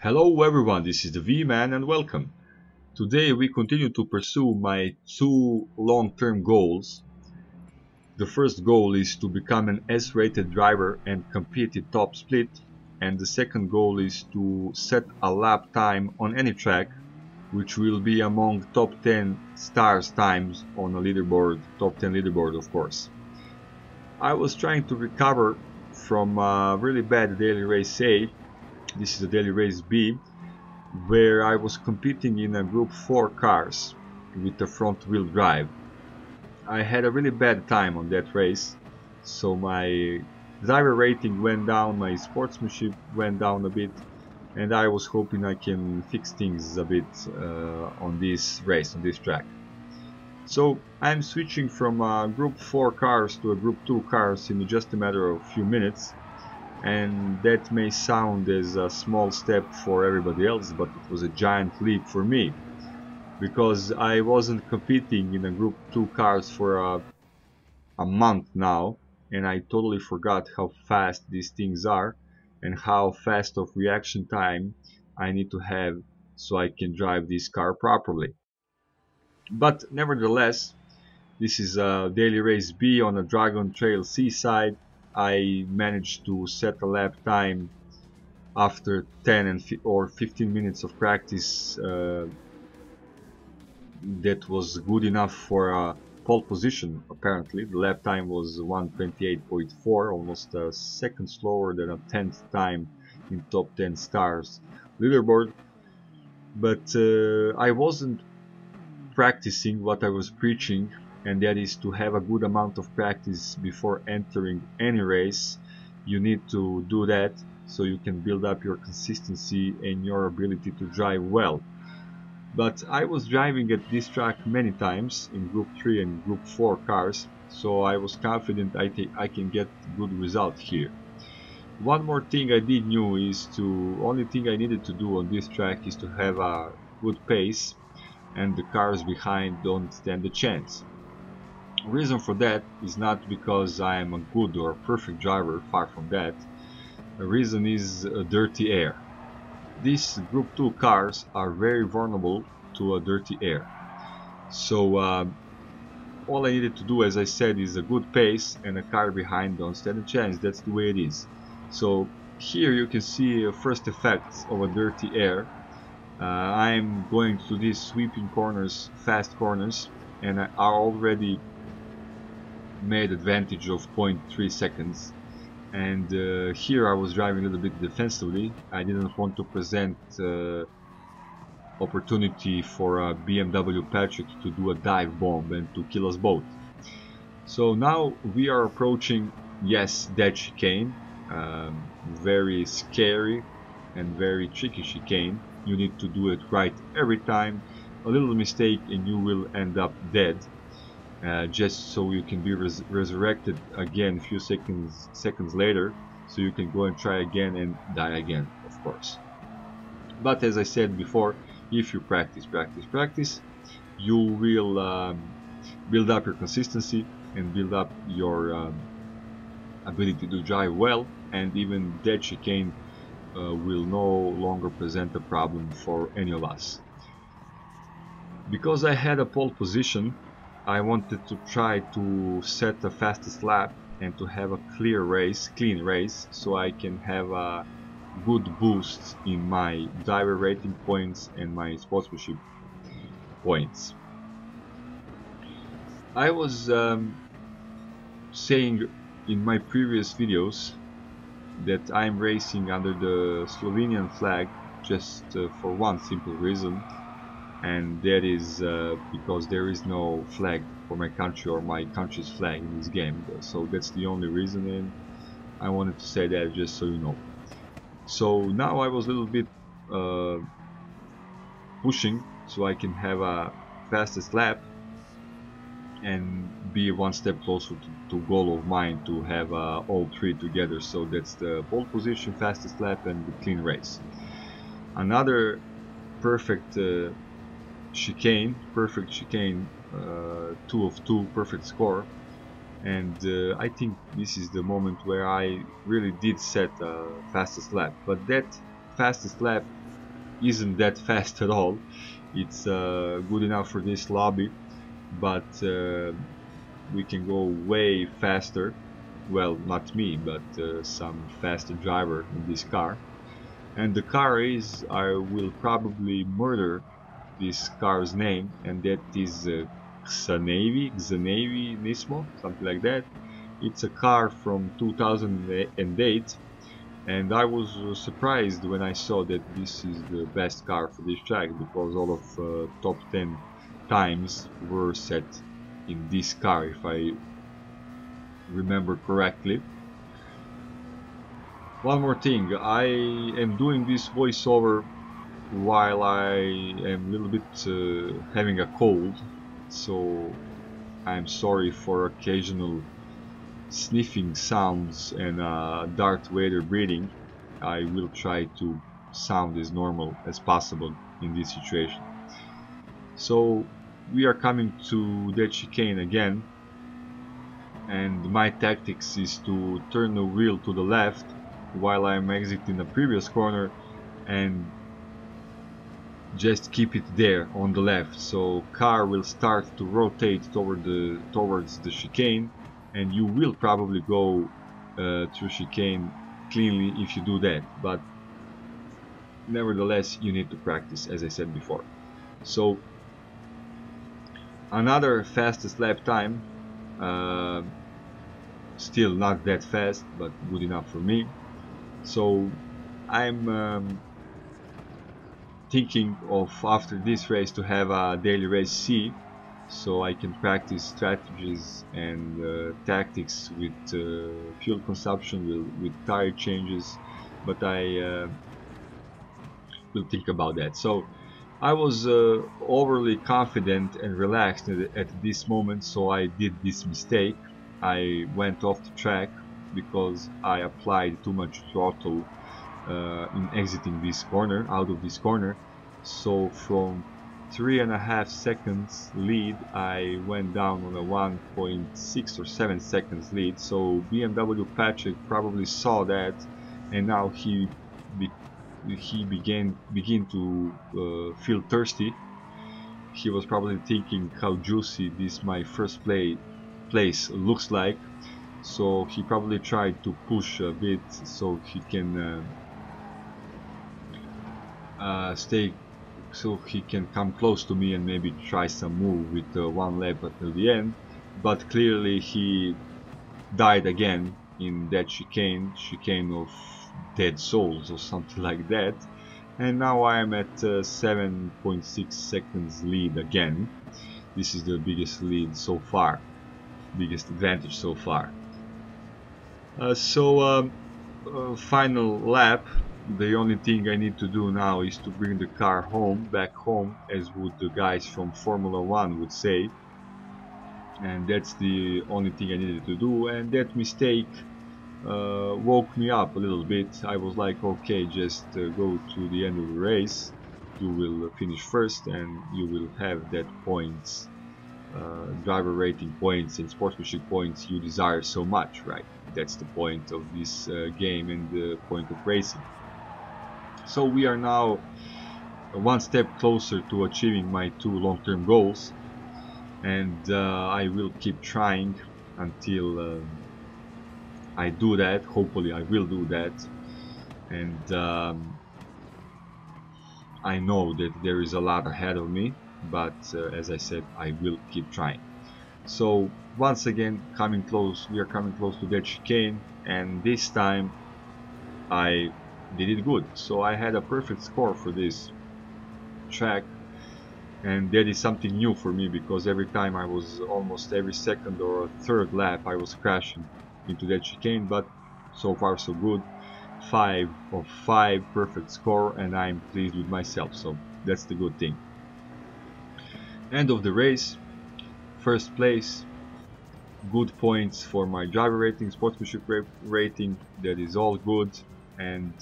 Hello everyone, this is the V-Man and welcome. Today we continue to pursue my two long-term goals. The first goal is to become an S-rated driver and compete in top split, and the second goal is to set a lap time on any track which will be among top 10 stars times on a leaderboard, top 10 leaderboard of course. I was trying to recover from a really bad daily race A. This is a daily race B, where I was competing in a group 4 cars with a front wheel drive. I had a really bad time on that race, so my driver rating went down, my sportsmanship went down a bit, and I was hoping I can fix things a bit on this race, on this track. So I'm switching from group 4 cars to a group 2 cars in just a matter of a few minutes. And that may sound as a small step for everybody else, but it was a giant leap for me, because I wasn't competing in a group 2 cars for a month now, and I totally forgot how fast these things are and how fast of reaction time I need to have so I can drive this car properly. But nevertheless, this is a daily race B on a Dragon Trail Seaside. I managed to set a lap time after 10 or 15 minutes of practice that was good enough for a pole position. Apparently the lap time was 1:28.4, almost a second slower than a 10th time in top 10 stars leaderboard. But I wasn't practicing what I was preaching, and that is to have a good amount of practice before entering any race. You need to do that so you can build up your consistency and your ability to drive well. But I was driving at this track many times in group 3 and group 4 cars, so I was confident I can get good result here. One more thing I did know is only thing I needed to do on this track is to have a good pace, and the cars behind don't stand a chance. Reason for that is not because I am a good or perfect driver, far from that. The reason is dirty air. These group 2 cars are very vulnerable to a dirty air. So all I needed to do, as I said, is a good pace, and a car behind don't stand a chance. That's the way it is. So here you can see first effects of a dirty air. I'm going through these sweeping corners, fast corners, and I already made advantage of 0.3 seconds, and here I was driving a little bit defensively. I didn't want to present opportunity for a BMW Patrick to do a dive bomb and to kill us both. So now we are approaching, yes, that chicane, very scary and very tricky chicane. You need to do it right every time. A little mistake and you will end up dead. Just so you can be resurrected again a few seconds later, so you can go and try again and die again, of course. But as I said before, if you practice, you will build up your consistency and build up your ability to drive well, and even dead chicane will no longer present a problem for any of us. Because I had a pole position, I wanted to try to set the fastest lap and to have a clean race, so I can have a good boost in my driver rating points and my sportsmanship points. I was saying in my previous videos that I'm racing under the Slovenian flag just for one simple reason, and that is because there is no flag for my country or my country's flag in this game. So that's the only reason, and I wanted to say that just so you know. So now I was a little bit pushing so I can have a fastest lap and be one step closer to goal of mine to have all three together. So that's the pole position, fastest lap, and the clean race. Another perfect chicane, 2 of 2, perfect score. And I think this is the moment where I really did set fastest lap. But that fastest lap isn't that fast at all. It's good enough for this lobby, but we can go way faster. Well, not me, but some faster driver in this car. And the car is, I will probably murder this car's name, and that is Xanevi Nismo, something like that. It's a car from 2008, and I was surprised when I saw that this is the best car for this track, because all of top 10 times were set in this car, if I remember correctly. One more thing, I am doing this voiceover while I am a little bit having a cold, so I'm sorry for occasional sniffing sounds and Darth Vader breathing. I will try to sound as normal as possible in this situation. So we are coming to that chicane again, and my tactics is to turn the wheel to the left while I'm exiting the previous corner and just keep it there on the left, so car will start to rotate towards the chicane, and you will probably go through chicane cleanly if you do that, but nevertheless you need to practice, as I said before. So another fastest lap time, still not that fast, but good enough for me. So I'm thinking of, after this race, to have a daily race C, so I can practice strategies and tactics with fuel consumption, with tire changes, but I will think about that. So I was overly confident and relaxed at this moment, so I did this mistake. I went off the track because I applied too much throttle in exiting this corner, out of this corner. So from 3.5 seconds lead, I went down on a 1.6 or 7 seconds lead. So BMW Patrick probably saw that, and now he began to feel thirsty. He was probably thinking how juicy this my first place looks like. So he probably tried to push a bit so he can so he can come close to me and maybe try some move with one lap until the end. But clearly he died again in that chicane of dead souls or something like that, and now I am at 7.6 seconds lead again. This is the biggest lead so far, biggest advantage so far. Final lap. The only thing I need to do now is to bring the car back home, as would the guys from Formula 1 would say, and that's the only thing I needed to do. And that mistake woke me up a little bit. I was like, okay, just go to the end of the race, you will finish first and you will have that points, driver rating points and sportsmanship points you desire so much, right? That's the point of this game and the point of racing. So we are now one step closer to achieving my 2 long-term goals, and I will keep trying until I do that. Hopefully I will do that, and I know that there is a lot ahead of me, but as I said, I will keep trying. So once again, we are coming close to that chicane, and this time I did it good. So I had a perfect score for this track, and that is something new for me, because every time I was, almost every second or third lap, I was crashing into that chicane. But so far so good. 5 of 5 perfect score, and I'm pleased with myself, so that's the good thing. End of the race, first place, good points for my driver rating, sportsmanship rating, that is all good. And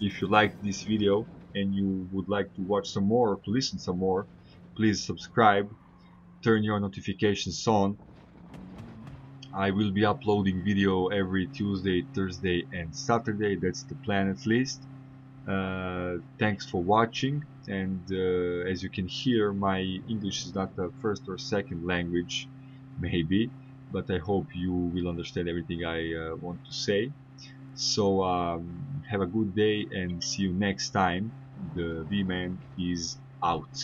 if you liked this video and you would like to watch some more or to listen some more, please subscribe, turn your notifications on. I will be uploading video every Tuesday, Thursday and Saturday, that's the plan at least. Thanks for watching, and as you can hear, my English is not a first or second language, maybe, but I hope you will understand everything I want to say. So have a good day and see you next time. The V-Man is out.